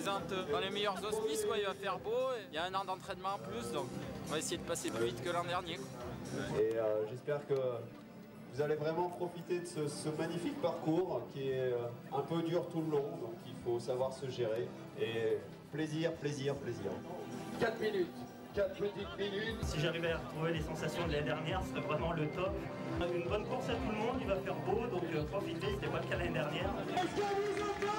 présente dans les meilleurs auspices, quoi. Il va faire beau, il y a un an d'entraînement en plus, donc on va essayer de passer plus vite que l'an dernier, quoi. Et j'espère que vous allez vraiment profiter de ce magnifique parcours qui est un peu dur tout le long, donc il faut savoir se gérer. Et plaisir, plaisir, plaisir. 4 minutes. 4 petites minutes. Si j'arrivais à retrouver les sensations de l'année dernière, ce serait vraiment le top. Une bonne course à tout le monde, il va faire beau, donc profitez, c'était pas le cas l'année dernière. Est-ce qu'on vous entend?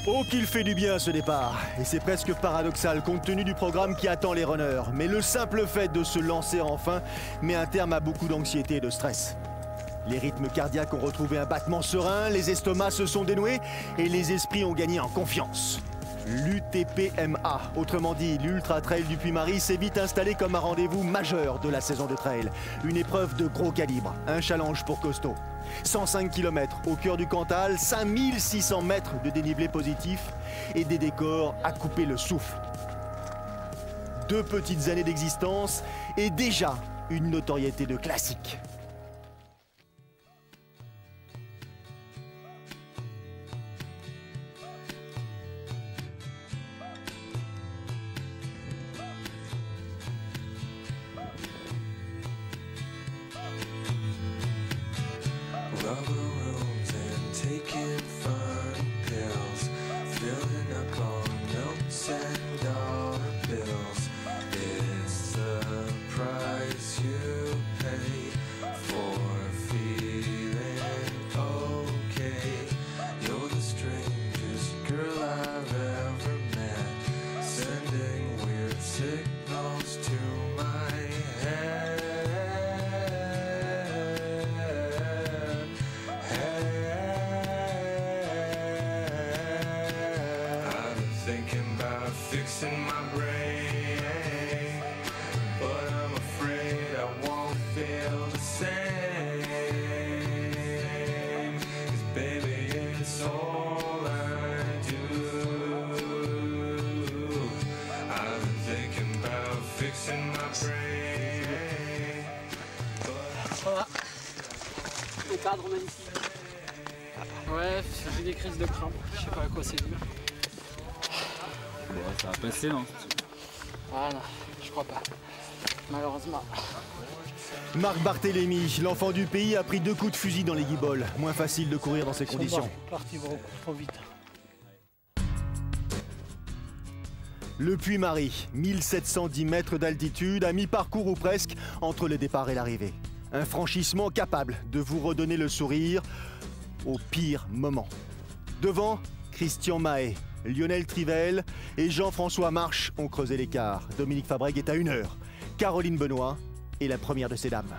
Oh qu'il fait du bien ce départ. Et c'est presque paradoxal compte tenu du programme qui attend les runners. Mais le simple fait de se lancer enfin met un terme à beaucoup d'anxiété et de stress. Les rythmes cardiaques ont retrouvé un battement serein, les estomacs se sont dénoués et les esprits ont gagné en confiance. L'UTPMA, autrement dit l'Ultra Trail du Puy-Marie, s'est vite installé comme un rendez-vous majeur de la saison de trail. Une épreuve de gros calibre, un challenge pour costaud. 105 km au cœur du Cantal, 5600 mètres de dénivelé positif et des décors à couper le souffle. 2 petites années d'existence et déjà une notoriété de classique. Rubber rooms and taking fun pills, filling up on notes and dollar bills. It's the price you pay for feeling okay. You're the strangest girl I've ever met, sending weird signals to my head. Fixing my brain, but I'm afraid I won't feel the same. 'Cause baby, it's all I do. I've been thinking about fixing my brain. Ça va. Le cadre magnifique. Ouais, j'ai des crises de crampes, je sais pas à quoi c'est dû. Bon, ça va passer, non? Ah non, je crois pas. Malheureusement. Marc Barthélémy, l'enfant du pays, a pris 2 coups de fusil dans les guibolles. Moins facile de courir dans ces conditions. Parti beaucoup trop vite. Le Puy-Marie, 1710 mètres d'altitude, à mi-parcours ou presque, entre le départ et l'arrivée. Un franchissement capable de vous redonner le sourire au pire moment. Devant, Christian Mahé, Lionel Trivel et Jean-François Marche ont creusé l'écart. Dominique Fabrègue est à 1 heure. Caroline Benoît est la première de ces dames.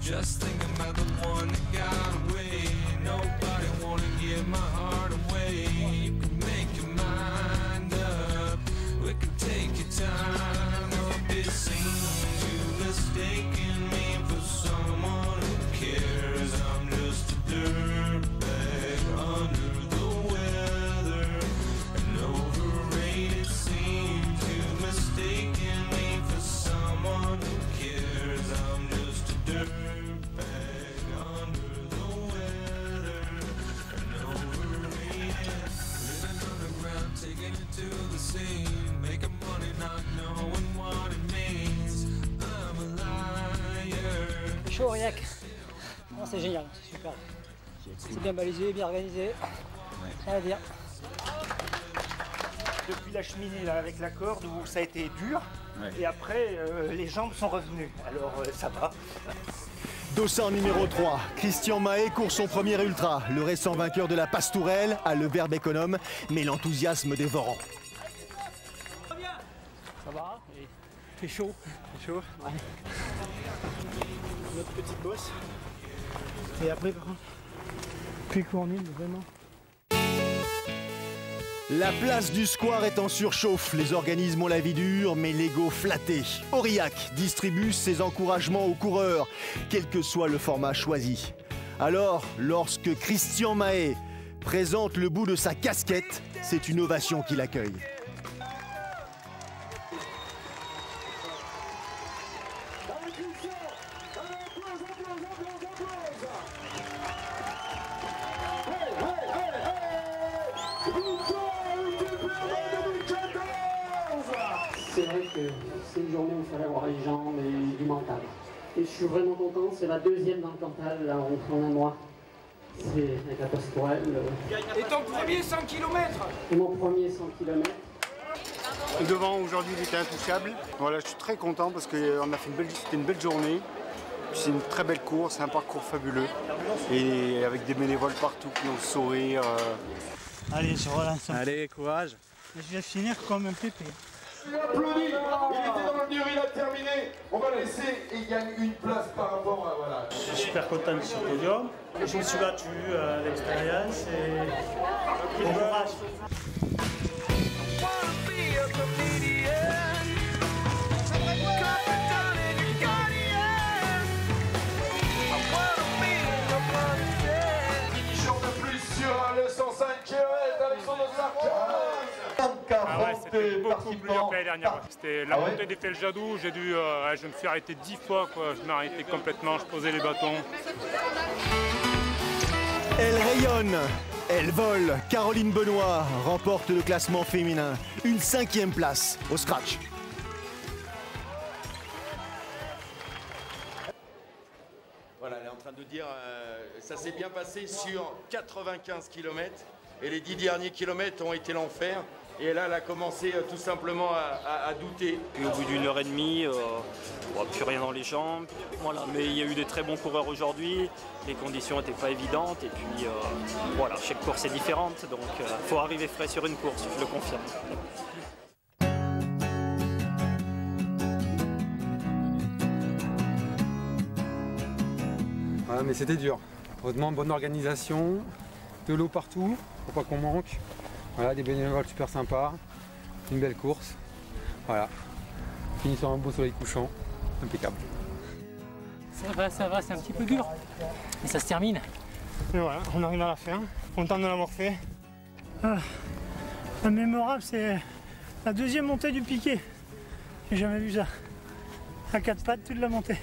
Just thinking about the one that got away. Nobody wanna give my heart away. You can make your mind up. We can take your time. It seems you mistaken me for someone who cares. I'm just a dirtbag under the weather and overrated. Seems you mistaken me for someone who cares. I'm just a dirtbag. C'est chaud, Aurillac. Non, c'est génial, c'est super. C'est bien balisé, bien organisé. Rien à dire. Depuis la cheminée là, avec la corde où ça a été dur, et après les jambes sont revenues, alors ça va. Dossard numéro 3, Christian Mahé court son premier ultra. Le récent vainqueur de la Pastourelle a le verbe économe, mais l'enthousiasme dévorant. Ça va, et c'est chaud. C'est chaud. Ouais. Notre petite bosse. Et après, par contre, plus cournu, vraiment. La place du square est en surchauffe. Les organismes ont la vie dure, mais l'ego flatté. Aurillac distribue ses encouragements aux coureurs, quel que soit le format choisi. Alors, lorsque Christian Mahé présente le bout de sa casquette, c'est une ovation qui l'accueille. C'est vrai que c'est une journée où il fallait avoir les jambes et du mental. Et je suis vraiment content, c'est la deuxième dans le Cantal là, en un mois. C'est avec la pastorelle. Et ton premier 100 km? Et mon premier 100 km. Devant aujourd'hui il était intouchable. Voilà, je suis très content parce qu'on a fait c'était une belle journée. C'est une très belle course, c'est un parcours fabuleux. Et avec des bénévoles partout qui ont le sourire. Allez, je relance. Allez, courage. Je vais finir comme un pépé. Il applaudit, il était dans le dur, il a terminé. On va laisser et il gagne une place par rapport à voilà. Je suis super content de ce podium. Je me suis battu à l'expérience et bon courage. De plus sur le 105 km, Alexandre Sarkar. Ah ouais, c'était beaucoup plus dur que l'année dernière. C'était la montée des Feljadou, je me suis arrêté 10 fois, quoi. Je m'arrêtais complètement, je posais les bâtons. Elle rayonne, elle vole. Caroline Benoît remporte le classement féminin. Une 5e place au scratch. Voilà, elle est en train de dire, ça s'est bien passé sur 95 km et les 10 derniers kilomètres ont été l'enfer. Et là, elle a commencé tout simplement à douter. Puis au bout d'une heure et demie, plus rien dans les jambes. Voilà. Mais il y a eu des très bons coureurs aujourd'hui. Les conditions n'étaient pas évidentes. Et puis voilà, chaque course est différente. Donc il faut arriver frais sur une course, je le confirme. Voilà, mais c'était dur. Heureusement, bonne organisation, de l'eau partout, faut pas qu'on manque. Voilà, des bénévoles super sympas, une belle course. Voilà, fini sur un beau soleil couchant, impeccable. Ça va, c'est un petit peu dur, mais ça se termine. Et voilà, on arrive à la fin, content de l'avoir fait. Le mémorable, c'est la deuxième montée du piquet. J'ai jamais vu ça. À 4 pattes, toute la montée.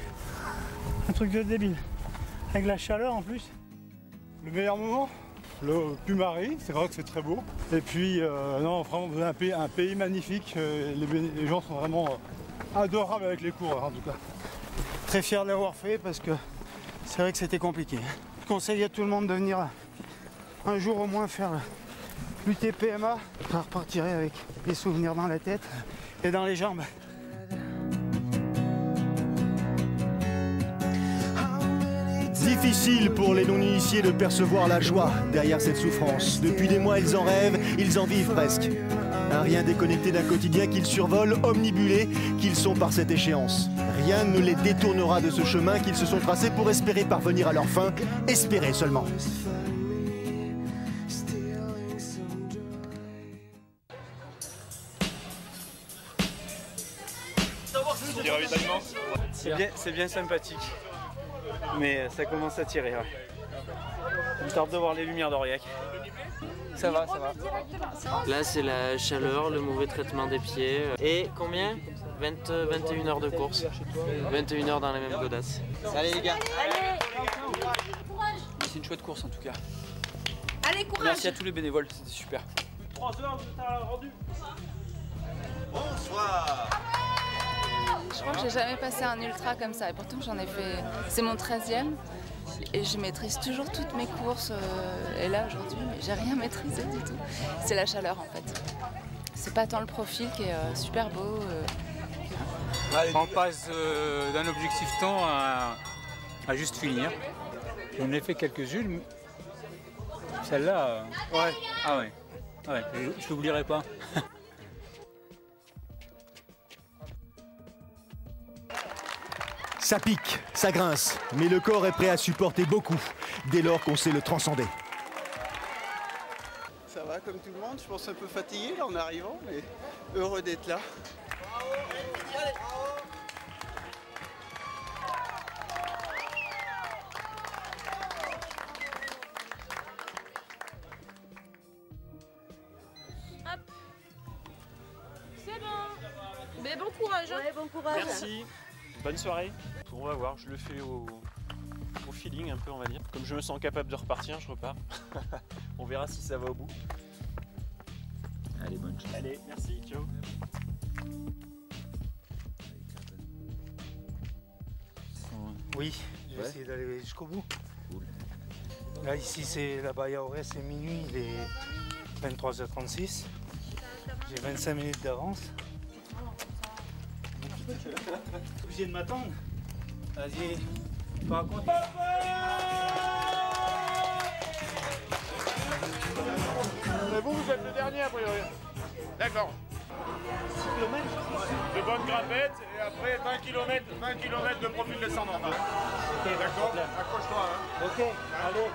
Un truc de débile. Avec la chaleur en plus. Le meilleur moment, le Puy-Marie, c'est vrai que c'est très beau. Et puis, non, vraiment, vous avez un pays magnifique. Les gens sont vraiment adorables avec les coureurs, en tout cas. Très fier de l'avoir fait parce que c'est vrai que c'était compliqué. Je conseille à tout le monde de venir un jour au moins faire l'UTPMA. Je repartirai avec des souvenirs dans la tête et dans les jambes. Difficile pour les non-initiés de percevoir la joie derrière cette souffrance. Depuis des mois, ils en rêvent, ils en vivent presque. Un rien déconnecté d'un quotidien qu'ils survolent, omnibulés qu'ils sont par cette échéance. Rien ne les détournera de ce chemin qu'ils se sont tracés pour espérer parvenir à leur fin. Espérer seulement. Du ravitaillement. C'est bien sympathique. Mais ça commence à tirer. Ouais. On tarde de voir les lumières d'Aurillac. Ça va, ça va. Là, c'est la chaleur, le mauvais traitement des pieds. Et combien 21 heures de course. 21 heures dans la même godasse. Allez les gars. Allez. C'est une chouette course en tout cas. Allez, courage. Merci à tous les bénévoles, c'était super. 3 heures, vous êtes rendu. Bonsoir. Je crois que j'ai jamais passé un ultra comme ça et pourtant j'en ai fait, c'est mon 13e et je maîtrise toujours toutes mes courses et là aujourd'hui j'ai rien maîtrisé du tout. C'est la chaleur en fait. C'est pas tant le profil qui est super beau. On passe d'un objectif temps à juste finir. J'en ai fait quelques-unes. Celle-là, ouais. Ah ouais. Ah ouais, je l'oublierai pas. Ça pique, ça grince, mais le corps est prêt à supporter beaucoup, dès lors qu'on sait le transcender. Ça va comme tout le monde, je pense un peu fatigué là en arrivant, mais heureux d'être là. Mais bon courage. Hein. Ouais, bon courage. Merci, bonne soirée. On va voir, je le fais au feeling un peu, on va dire. Comme je me sens capable de repartir, je repars. On verra si ça va au bout. Allez, bonne chance. Allez, merci, ciao. Oui, j'ai essayé d'aller jusqu'au bout. Cool. Là, ici, c'est la Bahia Ores, c'est minuit, il est 23h36. J'ai 25 minutes d'avance. Obligé de m'attendre. Vas-y, pas raconter. Mais vous êtes le dernier a priori. D'accord. 6 km. De bonnes grimpettes et après 20 km de profil descendant. Ok, d'accord, accroche-toi. Hein. Ok, allez.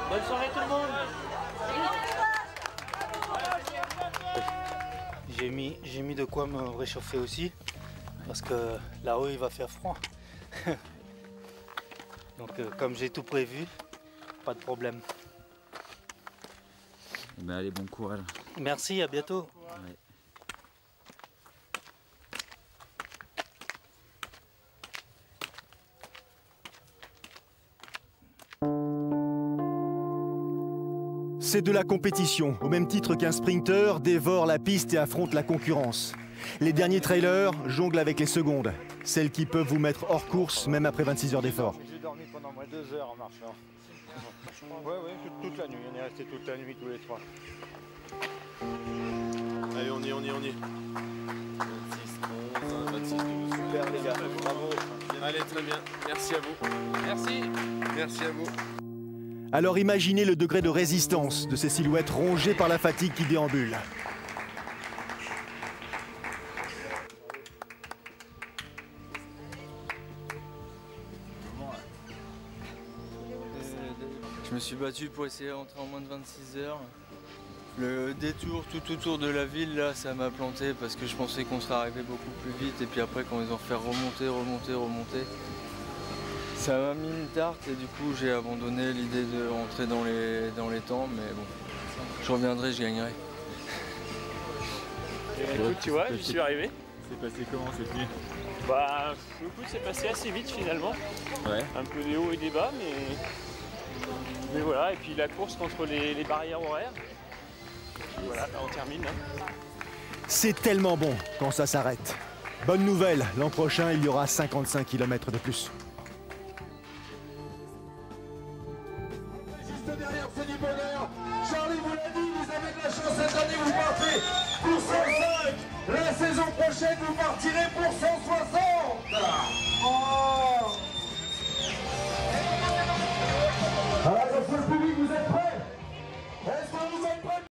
Bonne soirée tout le monde. J'ai mis de quoi me réchauffer aussi, parce que là-haut il va faire froid. Donc comme j'ai tout prévu, pas de problème. Ben allez, bon courage. Merci, à bientôt. Ouais. C'est de la compétition. Au même titre qu'un sprinter dévore la piste et affronte la concurrence. Les derniers trailers jonglent avec les secondes. Celles qui peuvent vous mettre hors course même après 26 heures d'effort. J'ai dormi pendant moins 2 heures en marchant. Ouais, toute la nuit. On est resté toute la nuit tous les trois. Allez, on y est. 26, 11, 26, 12. Super les gars, bravo. Allez, très bien. Merci à vous. Merci à vous. Alors imaginez le degré de résistance de ces silhouettes rongées par la fatigue qui déambule. Je me suis battu pour essayer d'entrer en moins de 26 heures. Le détour tout autour de la ville, là, ça m'a planté parce que je pensais qu'on serait arrivé beaucoup plus vite. Et puis après, quand ils ont fait remonter, ça m'a mis une tarte et du coup, j'ai abandonné l'idée de rentrer dans les temps. Mais bon, je reviendrai, je gagnerai. Et écoute, tu vois, j'y suis arrivé. C'est passé comment cette nuit? Bah, écoute, c'est passé assez vite finalement. Ouais. Un peu des hauts et des bas, mais voilà. Et puis la course contre les barrières horaires. Et voilà, là, on termine. Hein. C'est tellement bon quand ça s'arrête. Bonne nouvelle, l'an prochain, il y aura 55 km de plus. Juste derrière, c'est du bonheur. Charlie vous l'a dit, vous avez de la chance cette année, vous partez pour 105. La saison prochaine, vous partirez pour 160.